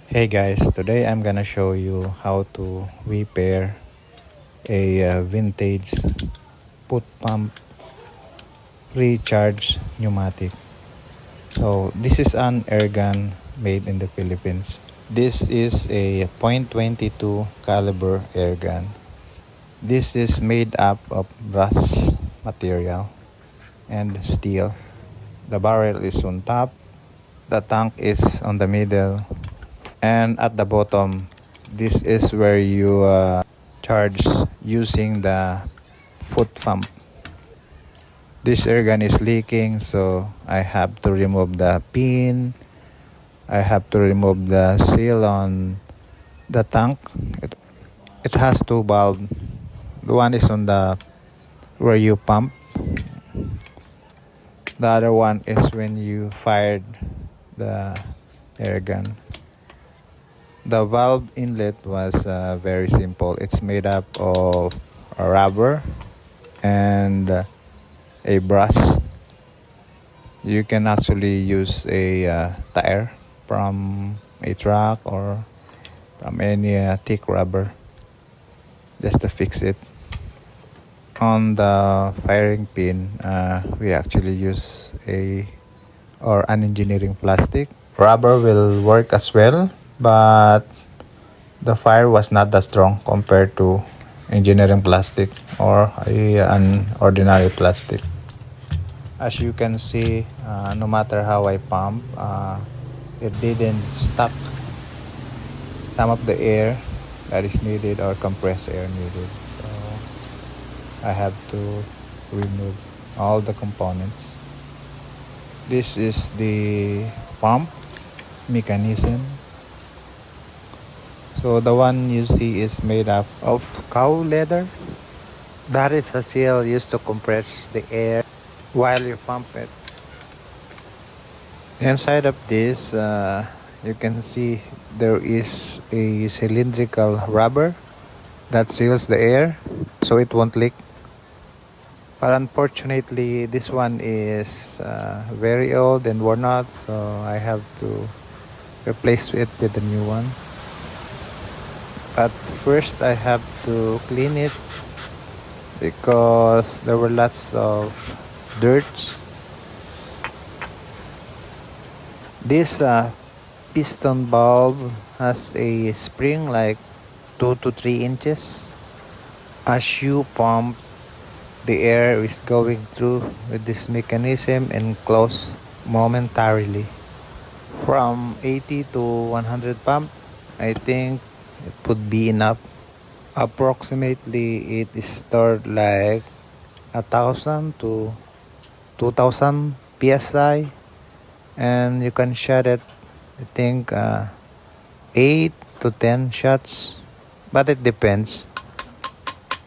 Hey guys, today I'm gonna show you how to repair a vintage foot pump recharge pneumatic. So this is an airgun made in the Philippines. This is a .22 caliber airgun. This is made up of brass material and steel. The barrel is on top, the tank is on the middle, and at the bottom this is where you charge using the foot pump. This airgun is leaking, so I have to remove the pin. I have to remove the seal on the tank. It has two valves. The one is on the where you pump. The other one is when you fired the airgun. The valve inlet was very simple. It's made up of a rubber and a brush. You can actually use a tire from a truck or from any thick rubber just to fix it. On the firing pin, we actually use an engineering plastic. Rubber will work as well, but the fire was not that strong compared to engineering plastic or an ordinary plastic. As you can see, no matter how I pump, it didn't stop some of the air that is needed or compressed air needed. So I have to remove all the components. This is the pump mechanism. So the one you see is made up of cow leather. That is a seal used to compress the air while you pump it. Inside of this, you can see there is a cylindrical rubber that seals the air so it won't leak. But unfortunately, this one is very old and worn out, so I have to replace it with a new one. But first, I have to clean it because there were lots of dirt. This piston bulb has a spring like 2 to 3 inches. As you pump, the air is going through with this mechanism and close momentarily. From 80 to 100 pump, I think it would be enough. Approximately, it is stored like 1,000 to 2,000 psi, and you can shot it, I think, 8 to 10 shots, but it depends.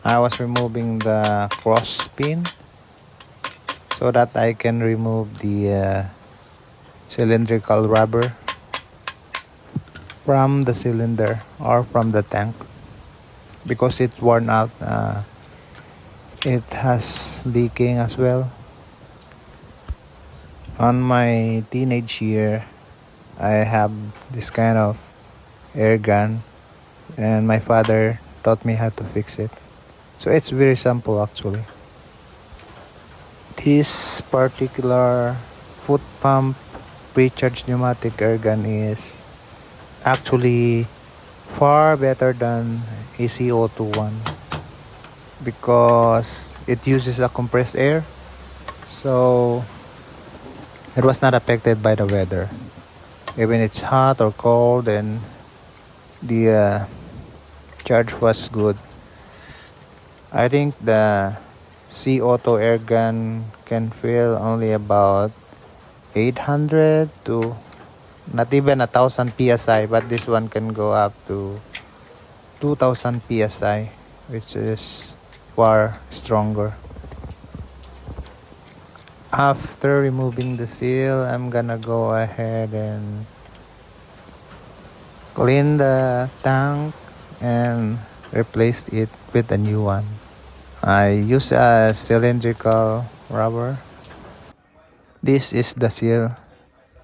I was removing the cross pin so that I can remove the cylindrical rubber from the cylinder or from the tank because it's worn out. It has leaking as well. On my teenage year, I have this kind of air gun, and my father taught me how to fix it. So it's very simple actually. This particular foot pump pre-charged pneumatic air gun is actually far better than a CO2 one because it uses a compressed air, so it was not affected by the weather. Even it's hot or cold, and the charge was good. I think the CO2 air gun can fill only about 800 to not even 1,000 psi, but this one can go up to 2,000 psi, which is far stronger. After removing the seal, I'm gonna go ahead and clean the tank and replace it with a new one. I use a cylindrical rubber. This is the seal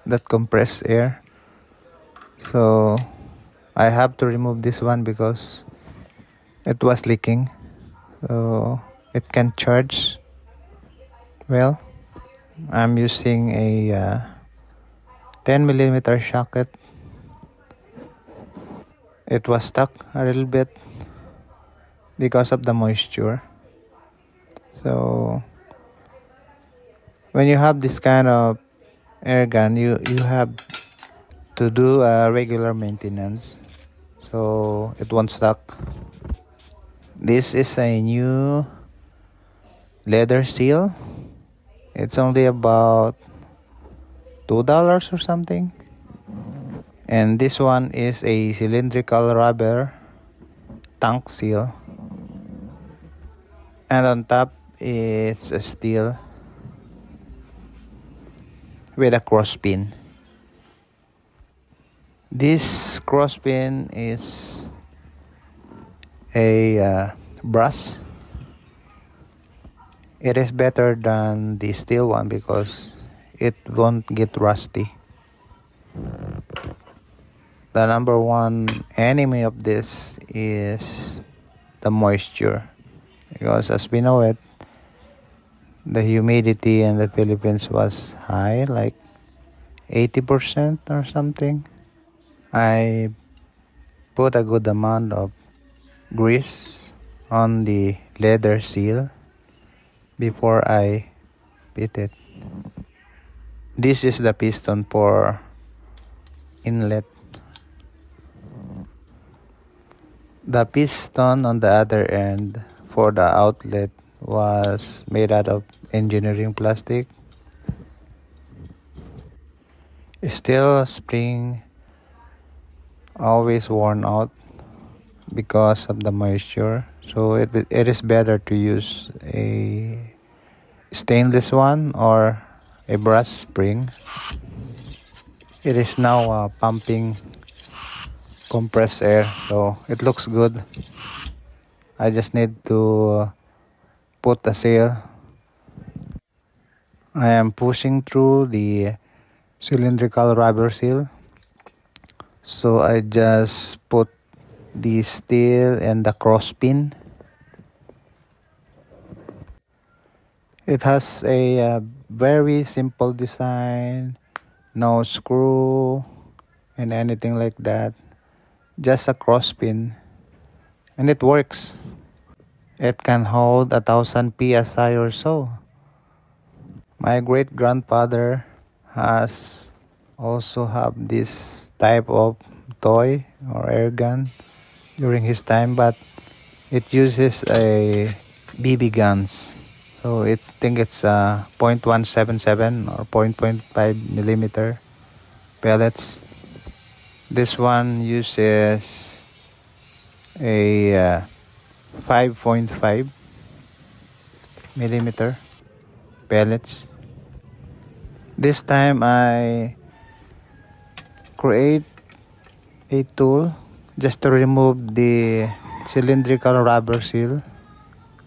that compress air. So I have to remove this one because it was leaking, so it can charge well. I'm using a 10mm socket. It was stuck a little bit because of the moisture. So when you have this kind of air gun, you have to do a regular maintenance so it won't stuck. This is a new leather seal. It's only about $2 or something. And this one is a cylindrical rubber tank seal. And on top is a steel with a cross pin. This cross pin is a brass. It is better than the steel one because it won't get rusty. The number one enemy of this is the moisture, because as we know it, the humidity in the Philippines was high, like 80% or something. I put a good amount of grease on the leather seal before I fit it. This is the piston for inlet. The piston on the other end for the outlet was made out of engineering plastic. Steel spring always worn out because of the moisture, so it is better to use a stainless one or a brass spring. It is now pumping compressed air, so it looks good. I just need to put the seal. I am pushing through the cylindrical rubber seal, so I just put the steel and the cross pin. It has a very simple design, no screw and anything like that, just a cross pin, and it works. It can hold 1,000 psi or so. My great grandfather has also have this type of toy or air gun during his time, but it uses a BB guns. So I think it's a .177 or 0.5 millimeter pellets. This one uses a 5.5 millimeter pellets. This time I create a tool just to remove the cylindrical rubber seal,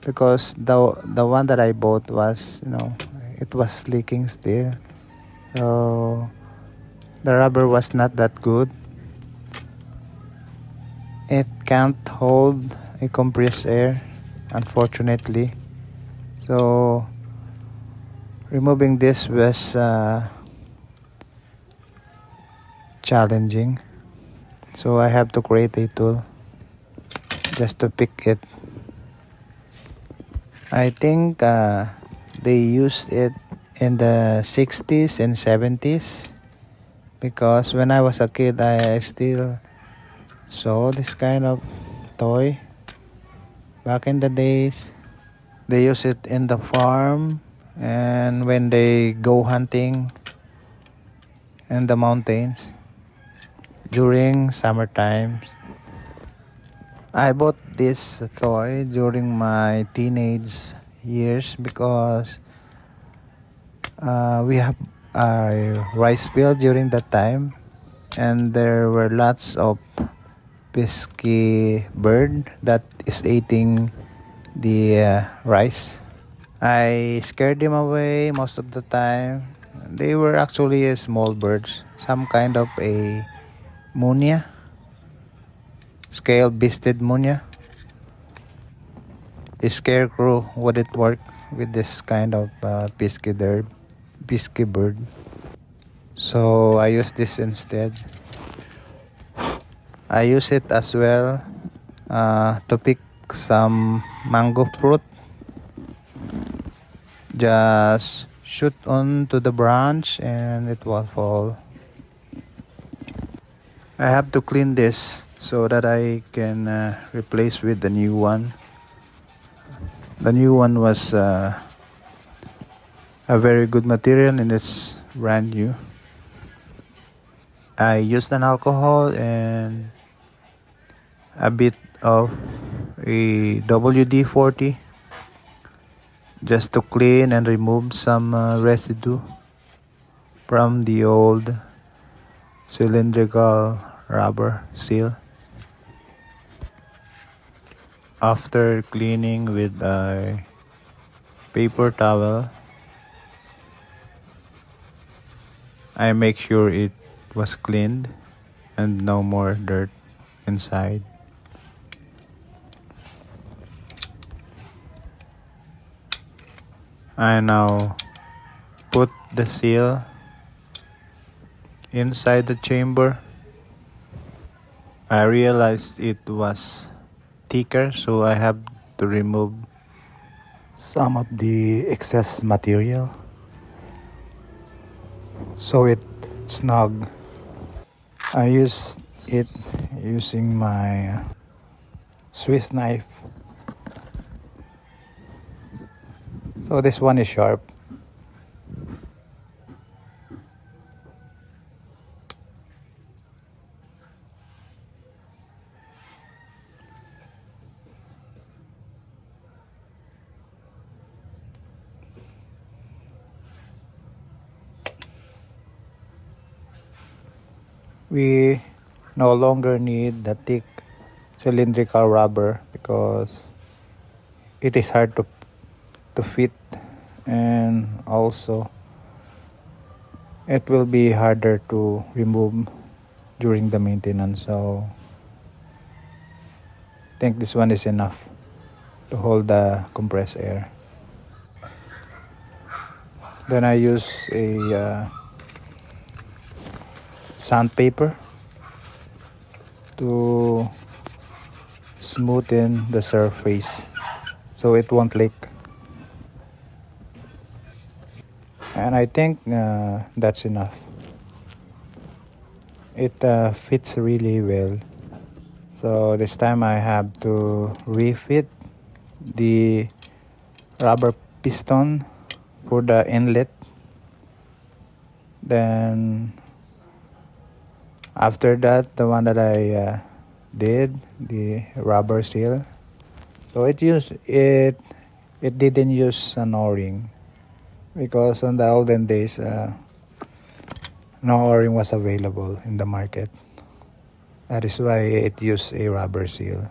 because the one that I bought was, it was leaking still, so the rubber was not that good. It can't hold a compressed air, unfortunately, so removing this was challenging, so I have to create a tool just to pick it. I think they used it in the 60s and 70s, because when I was a kid I still saw this kind of toy back in the days. They use it in the farm and when they go hunting in the mountains during summer times. I bought this toy during my teenage years because we have a rice field during that time, and there were lots of pesky bird that is eating the rice. I scared them away most of the time. They were actually small birds, some kind of a munia. scale bisted munya. The scarecrow wouldn't work with this kind of pisky bird. So I use this instead. I use it as well to pick some mango fruit. Just shoot onto the branch and it will fall. I have to clean this so that I can replace with the new one. The new one was a very good material and it's brand new. I used an alcohol and a bit of a WD-40 just to clean and remove some residue from the old cylindrical rubber seal. After cleaning with a paper towel, I make sure it was cleaned and no more dirt inside. I now put the seal inside the chamber. I realized it was thicker, so I have to remove some of the excess material so it snug. I use it using my Swiss knife. So this one is sharp. We no longer need the thick cylindrical rubber because it is hard to fit, and also it will be harder to remove during the maintenance. So I think this one is enough to hold the compressed air. Then I use a sandpaper to smoothen the surface so it won't leak. And I think that's enough. It fits really well. So this time I have to refit the rubber piston for the inlet. Then after that, the one that I did, the rubber seal. So it didn't use an O-ring because on the olden days no O-ring was available in the market. That is why it used a rubber seal.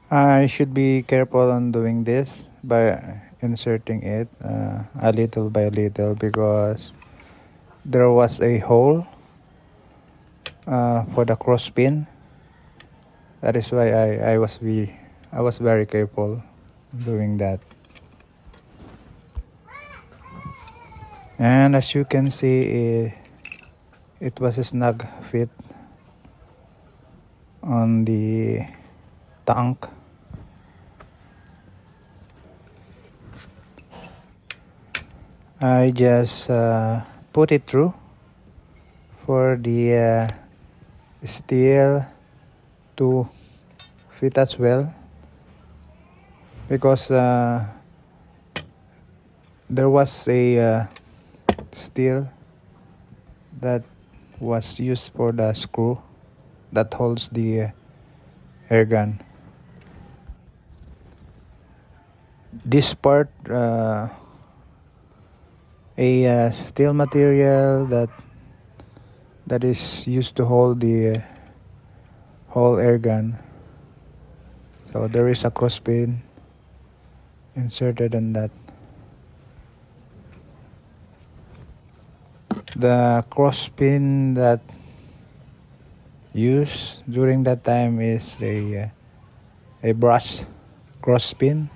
I should be careful on doing this by inserting it a little by little because there was a hole for the cross pin. That is why I was very careful doing that. And as you can see, it was a snug fit on the tank. I just put it through for the steel to fit as well because there was a steel that was used for the screw that holds the air gun. This part a steel material that is used to hold the whole air gun. So there is a cross pin inserted in that. The cross pin that used during that time is a brass cross pin,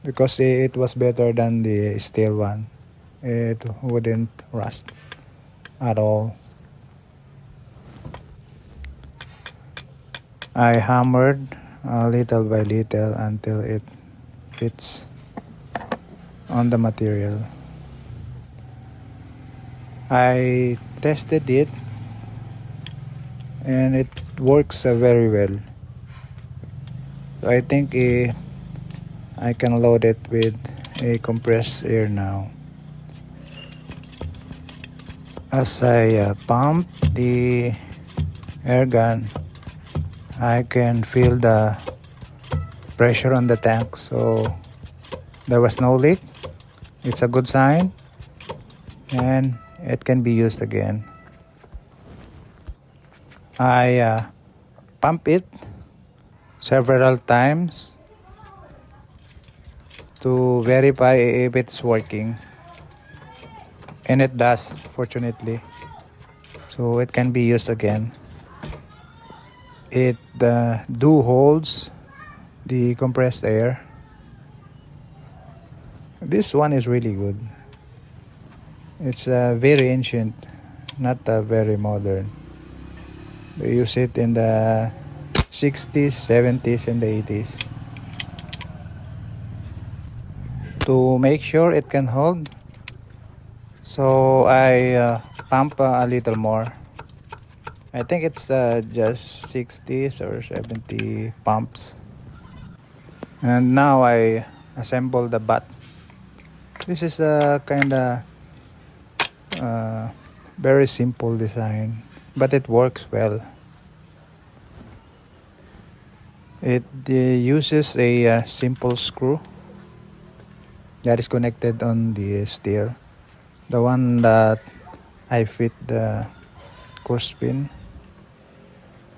because it was better than the steel one. It wouldn't rust at all. I hammered little by little until it fits on the material. I tested it and it works very well. So I think I can load it with a compressed air now. As I pump the air gun, I can feel the pressure on the tank, so there was no leak. It's a good sign, and it can be used again. I pump it several times to verify if it's working, and it does, fortunately, so it can be used again. It do holds the compressed air. This one is really good. It's very ancient, not very modern. They use it in the 60s, 70s, and the 80s. To make sure it can hold, so I pump a little more. I think it's just 60s or 70 pumps. And now I assemble the butt. This is a kind of very simple design, but it works well. It uses a simple screw that is connected on the steel, the one that I fit the cross pin.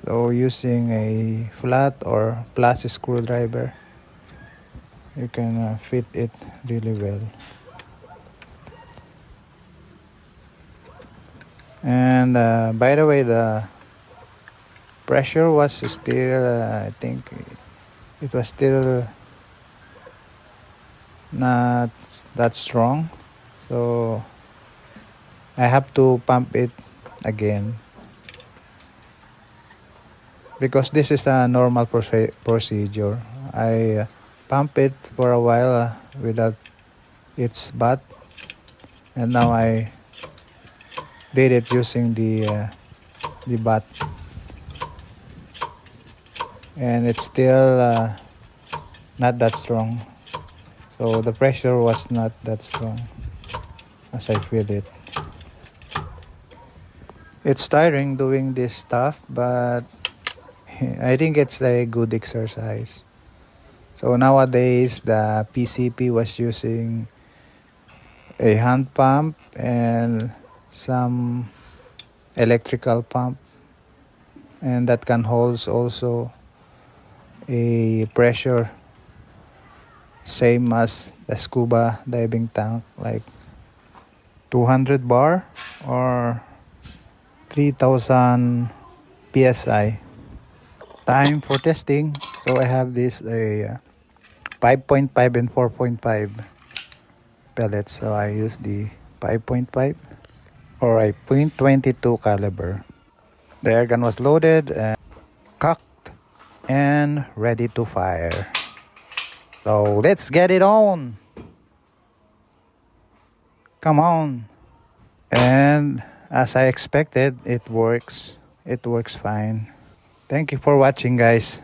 So using a flat or plus screwdriver, you can fit it really well. And by the way, the pressure was still, I think it was still not that strong, so I have to pump it again, because this is a normal procedure. I pump it for a while without its butt, and now I did it using the butt, and it's still not that strong. So the pressure was not that strong as I feel it. It's tiring doing this stuff, but I think it's a good exercise. So nowadays the PCP was using a hand pump and some electrical pump, and that can hold also a pressure same as the scuba diving tank, like 200 bar or 3000 psi. Time for testing. So I have this a 5.5 and 4.5 pellets, so I use the 5.5 or a .22 caliber. The air gun was loaded and cocked and ready to fire. So let's get it on. Come on. And as I expected, it works. It works fine. Thank you for watching, guys.